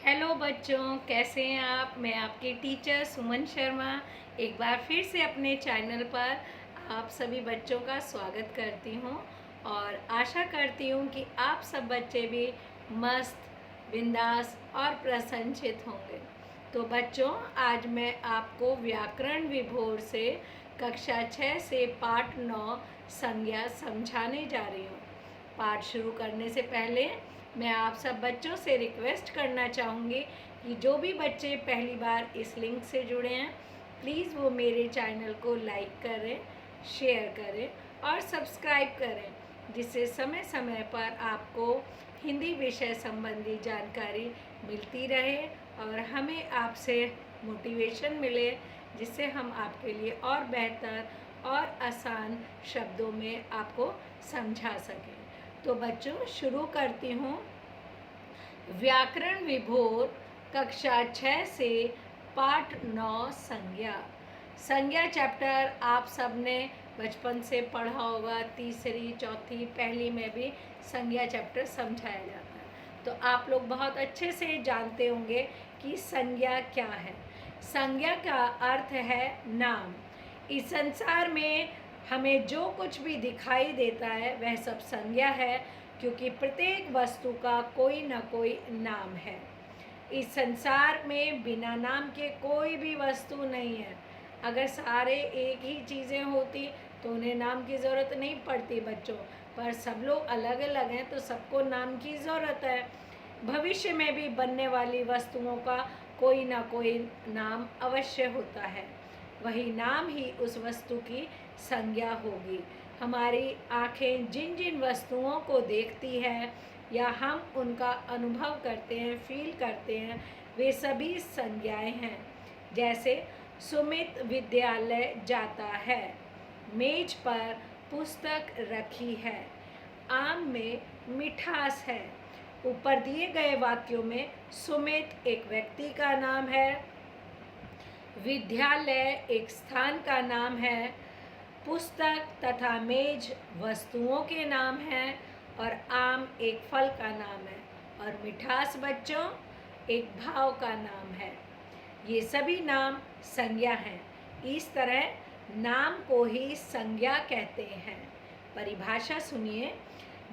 Hello बच्चों, कैसे हैं आप। मैं आपकी टीचर सुमन शर्मा एक बार फिर से अपने चैनल पर आप सभी बच्चों का स्वागत करती हूं और आशा करती हूं कि आप सब बच्चे भी मस्त, बिंदास और प्रसन्नचित होंगे। तो बच्चों, आज मैं आपको व्याकरण विभोर से कक्षा 6 से पाठ 9 संज्ञा समझाने जा रही हूँ। पाठ शुरू करने से पहले मैं आप सब बच्चों से रिक्वेस्ट करना चाहूँगी कि जो भी बच्चे पहली बार इस लिंक से जुड़े हैं, प्लीज़ वो मेरे चैनल को लाइक करें, शेयर करें और सब्सक्राइब करें, जिससे समय समय पर आपको हिंदी विषय संबंधी जानकारी मिलती रहे और हमें आपसे मोटिवेशन मिले, जिससे हम आपके लिए और बेहतर और आसान शब्दों में आपको समझा सकें। तो बच्चों, शुरू करती हूँ। व्याकरण विभोर कक्षा 6 से पाठ 9 संज्ञा। संज्ञा चैप्टर आप सबने बचपन से पढ़ा होगा। तीसरी, चौथी, पहली में भी संज्ञा चैप्टर समझाया जाता है, तो आप लोग बहुत अच्छे से जानते होंगे कि संज्ञा क्या है। संज्ञा का अर्थ है नाम। इस संसार में हमें जो कुछ भी दिखाई देता है वह सब संज्ञा है, क्योंकि प्रत्येक वस्तु का कोई न कोई नाम है। इस संसार में बिना नाम के कोई भी वस्तु नहीं है। अगर सारे एक ही चीज़ें होती तो उन्हें नाम की ज़रूरत नहीं पड़ती बच्चों, पर सब लोग अलग अलग हैं तो सबको नाम की ज़रूरत है। भविष्य में भी बनने वाली वस्तुओं का कोई ना कोई नाम अवश्य होता है। वही नाम ही उस वस्तु की संज्ञा होगी। हमारी आँखें जिन जिन वस्तुओं को देखती है या हम उनका अनुभव करते हैं, फील करते हैं, वे सभी संज्ञाएं हैं। जैसे सुमित विद्यालय जाता है, मेज पर पुस्तक रखी है, आम में मिठास है। ऊपर दिए गए वाक्यों में सुमित एक व्यक्ति का नाम है, विद्यालय एक स्थान का नाम है, पुस्तक तथा मेज वस्तुओं के नाम हैं और आम एक फल का नाम है और मिठास बच्चों एक भाव का नाम है। ये सभी नाम संज्ञा हैं। इस तरह नाम को ही संज्ञा कहते हैं। परिभाषा सुनिए।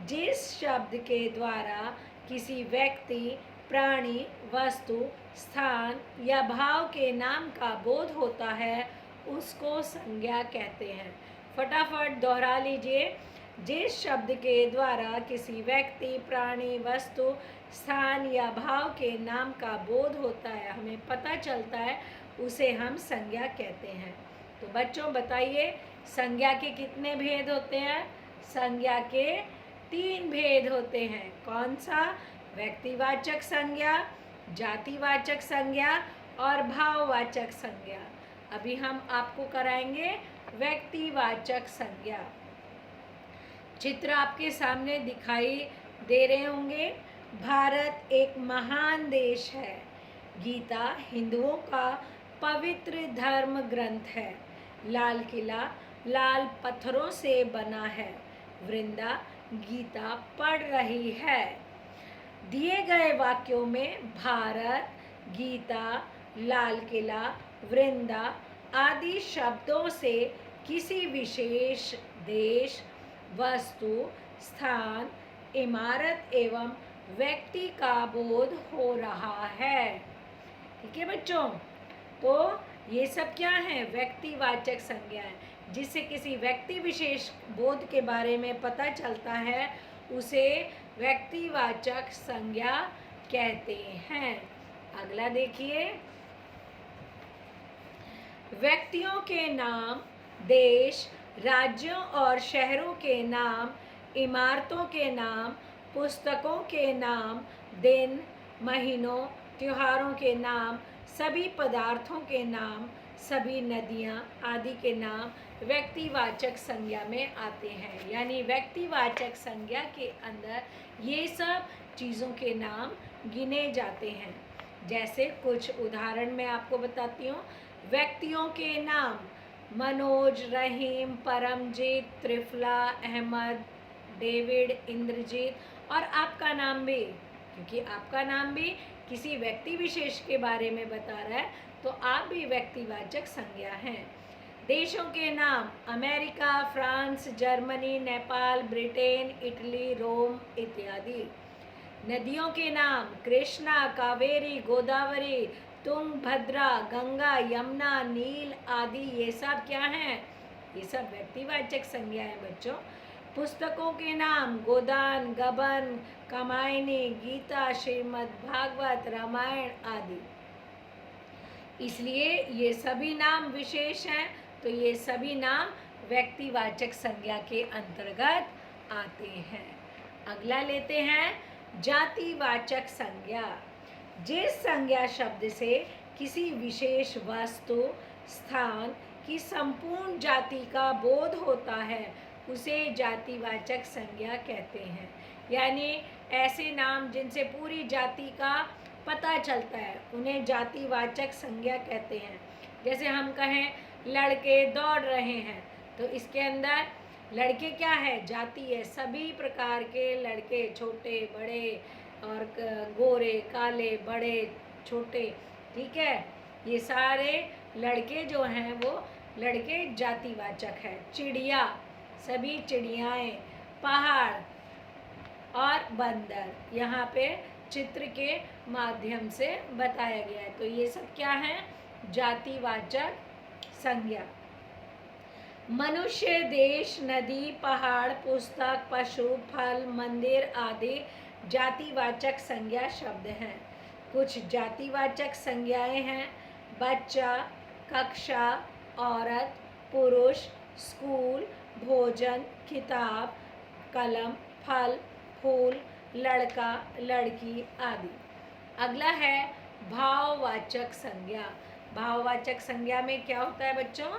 जिस शब्द के द्वारा किसी व्यक्ति, प्राणी, वस्तु, स्थान या भाव के नाम का बोध होता है उसको संज्ञा कहते हैं। फटाफट दोहरा लीजिए। जिस शब्द के द्वारा किसी व्यक्ति, प्राणी, वस्तु, स्थान या भाव के नाम का बोध होता है, हमें पता चलता है, उसे हम संज्ञा कहते हैं। तो बच्चों बताइए, संज्ञा के कितने भेद होते हैं? संज्ञा के 3 भेद होते हैं। कौन सा? व्यक्तिवाचक संज्ञा, जातिवाचक संज्ञा और भाववाचक संज्ञा। अभी हम आपको कराएंगे व्यक्तिवाचक संज्ञा। चित्र आपके सामने दिखाई दे रहे होंगे। भारत एक महान देश है। गीता हिंदुओं का पवित्र धर्म ग्रंथ है। लाल किला लाल पत्थरों से बना है। वृंदा गीता पढ़ रही है। दिए गए वाक्यों में भारत, गीता, लाल किला, वृंदा आदि शब्दों से किसी विशेष देश, वस्तु, स्थान, इमारत एवं व्यक्ति का बोध हो रहा है। ठीक है बच्चों, तो ये सब क्या है? व्यक्तिवाचक संज्ञाएं। जिससे किसी व्यक्ति विशेष बोध के बारे में पता चलता है उसे व्यक्तिवाचक संज्ञा कहते हैं। अगला देखिए। व्यक्तियों के नाम, देश, राज्यों और शहरों के नाम, इमारतों के नाम, पुस्तकों के नाम, दिन, महीनों, त्योहारों के नाम, सभी पदार्थों के नाम, सभी नदियाँ आदि के नाम व्यक्तिवाचक संज्ञा में आते हैं। यानी व्यक्तिवाचक संज्ञा के अंदर ये सब चीज़ों के नाम गिने जाते हैं। जैसे कुछ उदाहरण मैं आपको बताती हूँ। व्यक्तियों के नाम: मनोज, रहीम, परमजीत, त्रिफला, अहमद, डेविड, इंद्रजीत और आपका नाम भी। क्योंकि आपका नाम भी किसी व्यक्ति विशेष के बारे में बता रहा है, तो आप भी व्यक्तिवाचक संज्ञा हैं। देशों के नाम America, France, Germany, Nepal, Britain, Italy, Rome इत्यादि। नदियों के नाम कृष्णा, कावेरी, गोदावरी, तुंगभद्रा, गंगा, यमुना, नील आदि। ये सब क्या हैं? ये सब व्यक्तिवाचक संज्ञा है बच्चों। पुस्तकों के नाम गोदान, गबन, कामायनी, गीता, श्रीमद् भागवत, रामायण आदि। इसलिए ये सभी नाम विशेष हैं, तो ये सभी नाम व्यक्तिवाचक संज्ञा के अंतर्गत आते हैं। अगला लेते हैं जातिवाचक संज्ञा। जिस संज्ञा शब्द से किसी विशेष वस्तु, स्थान की संपूर्ण जाति का बोध होता है, उसे जातिवाचक संज्ञा कहते हैं। यानी ऐसे नाम जिनसे पूरी जाति का पता चलता है, उन्हें जातिवाचक संज्ञा कहते हैं। जैसे हम कहें लड़के दौड़ रहे हैं, तो इसके अंदर लड़के क्या है? जाति है। सभी प्रकार के लड़के, छोटे बड़े और गोरे काले, बड़े छोटे, ठीक है, ये सारे लड़के जो हैं वो लड़के जातिवाचक है। चिड़िया, सभी चिड़ियाएँ, पहाड़ और बंदर यहाँ पे चित्र के माध्यम से बताया गया है। तो ये सब क्या है? जातिवाचक संज्ञा। मनुष्य, देश, नदी, पहाड़, पुस्तक, पशु, फल, मंदिर आदि जातिवाचक संज्ञा शब्द हैं। कुछ जातिवाचक संज्ञाएं हैं बच्चा, कक्षा, औरत, पुरुष, स्कूल, भोजन, किताब, कलम, फल, फूल, लड़का, लड़की आदि। अगला है भाववाचक संज्ञा। भाववाचक संज्ञा में क्या होता है बच्चों?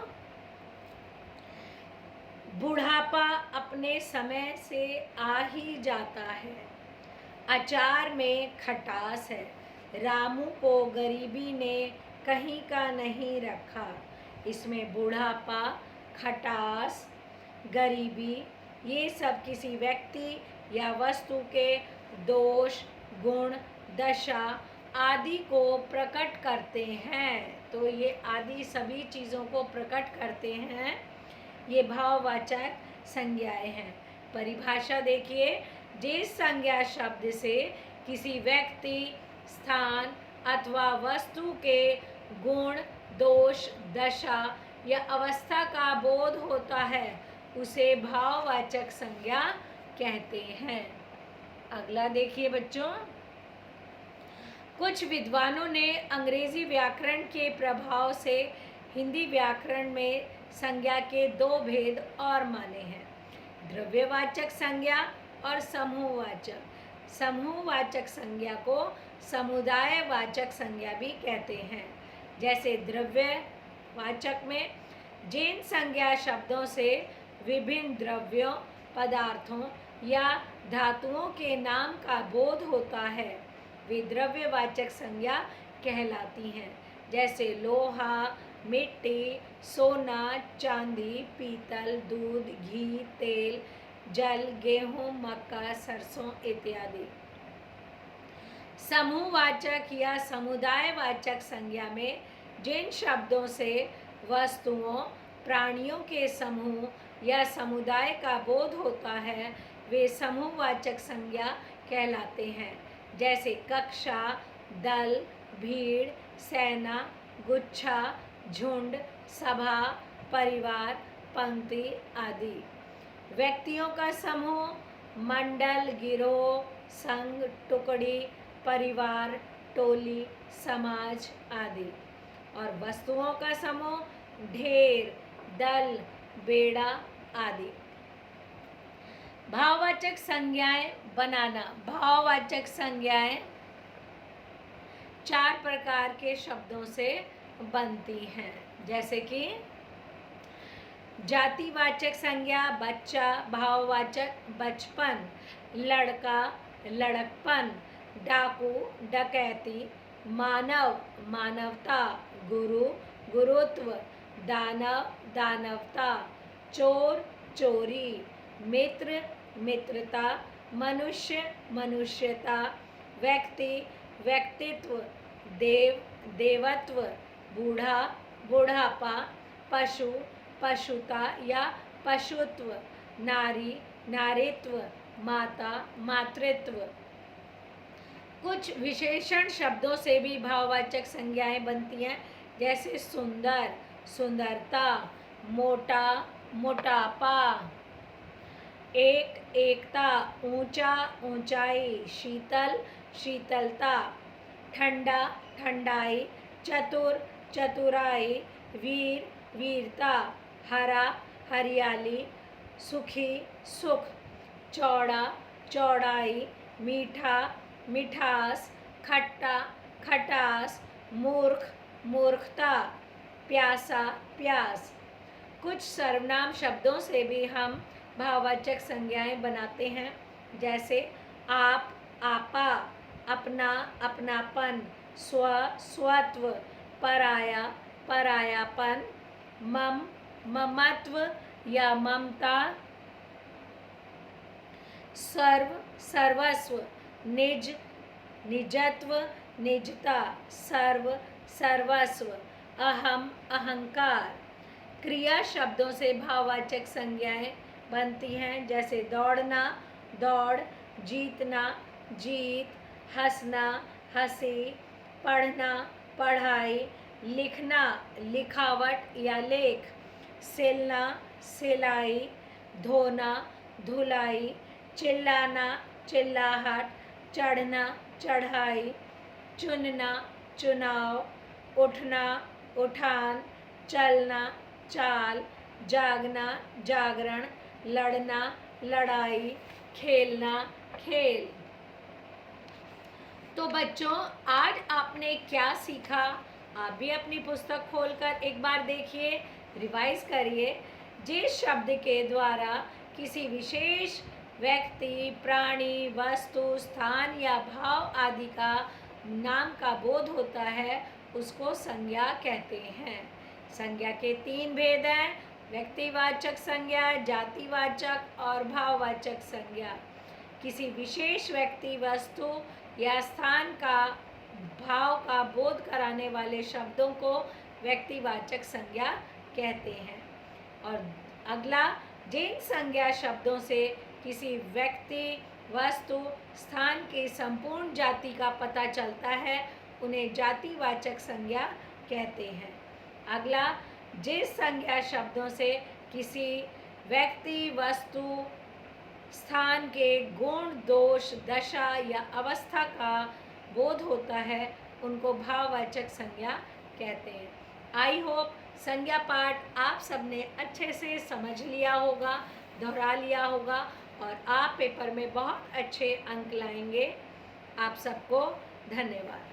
बुढ़ापा अपने समय से आ ही जाता है, अचार में खटास है, रामू को गरीबी ने कहीं का नहीं रखा। इसमें बुढ़ापा, खटास, गरीबी, ये सब किसी व्यक्ति या वस्तु के दोष, गुण, दशा आदि को प्रकट करते हैं। तो ये आदि सभी चीज़ों को प्रकट करते हैं। ये भाववाचक संज्ञाएं हैं। परिभाषा देखिए, जिस संज्ञा शब्द से किसी व्यक्ति, स्थान अथवा वस्तु के गुण, दोष, दशा या अवस्था का बोध होता है, उसे भाववाचक संज्ञा कहते हैं। अगला देखिए बच्चों, कुछ विद्वानों ने अंग्रेजी व्याकरण के प्रभाव से हिंदी व्याकरण में संज्ञा के दो भेद और माने हैं, द्रव्यवाचक संज्ञा और समूहवाचक। समूहवाचक संज्ञा को समुदायवाचक संज्ञा भी कहते हैं। जैसे द्रव्यवाचक में जिन संज्ञा शब्दों से विभिन्न द्रव्यों, पदार्थों या धातुओं के नाम का बोध होता है, वे द्रव्यवाचक संज्ञा कहलाती हैं। जैसे लोहा, मिट्टी, सोना, चांदी, पीतल, दूध, घी, तेल, जल, गेहूं, मक्का, सरसों इत्यादि। समूहवाचक या समुदायवाचक संज्ञा में जिन शब्दों से वस्तुओं, प्राणियों के समूह या समुदाय का बोध होता है, वे समूहवाचक संज्ञा कहलाते हैं। जैसे कक्षा, दल, भीड़, सेना, गुच्छा, झुंड, सभा, परिवार, पंक्ति आदि। व्यक्तियों का समूह मंडल, गिरोह, संघ, टुकड़ी, परिवार, टोली, समाज आदि। और वस्तुओं का समूह ढेर, दल, बेड़ा आदि। भाववाचक संज्ञाएं बनाना। भाववाचक संज्ञाएं 4 प्रकार के शब्दों से बनती हैं। जैसे कि जातिवाचक संज्ञा बच्चा, भाववाचक बचपन, लड़का, लड़कपन, डाकू, डकैती, मानव, मानवता, गुरु, गुरुत्व, दानव, दानवता, चोर, चोरी, मित्र, मित्रता, मनुष्य, मनुष्यता, व्यक्ति, व्यक्तित्व, देव, देवत्व, बूढ़ा, बूढ़ापा, पशु, पशुता या पशुत्व, नारी, नारीत्व, माता, मातृत्व। कुछ विशेषण शब्दों से भी भाववाचक संज्ञाएं बनती हैं, जैसे सुंदर, सुंदरता, मोटा, मोटापा, एक, एकता, ऊंचा, ऊंचाई, शीतल, शीतलता, ठंडा, ठंडाई, चतुर, चतुराई, वीर, वीरता, हरा, हरियाली, सुखी, सुख, चौड़ा, चौड़ाई, मीठा, मिठास, खट्टा, खटास, मूर्ख, मूर्खता, प्यासा, प्यास। कुछ सर्वनाम शब्दों से भी हम भाववाचक संज्ञाएं बनाते हैं, जैसे आप, आपा, अपना, अपनापन, स्व, स्वत्व, पराया, परायापन, मम, ममत्व या ममता, सर्व, सर्वस्व, निज, निजत्व, निजता, सर्व, सर्वस्व, अहम, अहंकार। क्रिया शब्दों से भाववाचक संज्ञाएं बनती हैं, जैसे दौड़ना, दौड़, जीतना, जीत, हंसना, हंसी, पढ़ना, पढ़ाई, लिखना, लिखावट या लेख, सिलना, सिलाई, धोना, धुलाई, चिल्लाना, चिल्लाहट, चढ़ना, चढ़ाई, चुनना, चुनाव, उठना, उठान, चलना, चाल, जागना, जागरण, लड़ना, लड़ाई, खेलना, खेल। तो बच्चों, आज आपने क्या सीखा? आप भी अपनी पुस्तक खोलकर एक बार देखिए, रिवाइज करिए। जिस शब्द के द्वारा किसी विशेष व्यक्ति, प्राणी, वस्तु, स्थान या भाव आदि का नाम का बोध होता है, उसको संज्ञा कहते हैं। संज्ञा के 3 भेद हैं: व्यक्तिवाचक संज्ञा, जातिवाचक और भाववाचक संज्ञा। किसी विशेष व्यक्ति, वस्तु या स्थान का भाव का बोध कराने वाले शब्दों को व्यक्तिवाचक संज्ञा कहते हैं। और अगला, जिन संज्ञा शब्दों से किसी व्यक्ति, वस्तु, स्थान की संपूर्ण जाति का पता चलता है, उन्हें जातिवाचक संज्ञा कहते हैं। अगला, जिस संज्ञा शब्दों से किसी व्यक्ति, वस्तु, स्थान के गुण, दोष, दशा या अवस्था का बोध होता है, उनको भाववाचक संज्ञा कहते हैं। आई होप संज्ञा पाठ आप सबने अच्छे से समझ लिया होगा, दोहरा लिया होगा और आप पेपर में बहुत अच्छे अंक लाएंगे। आप सबको धन्यवाद।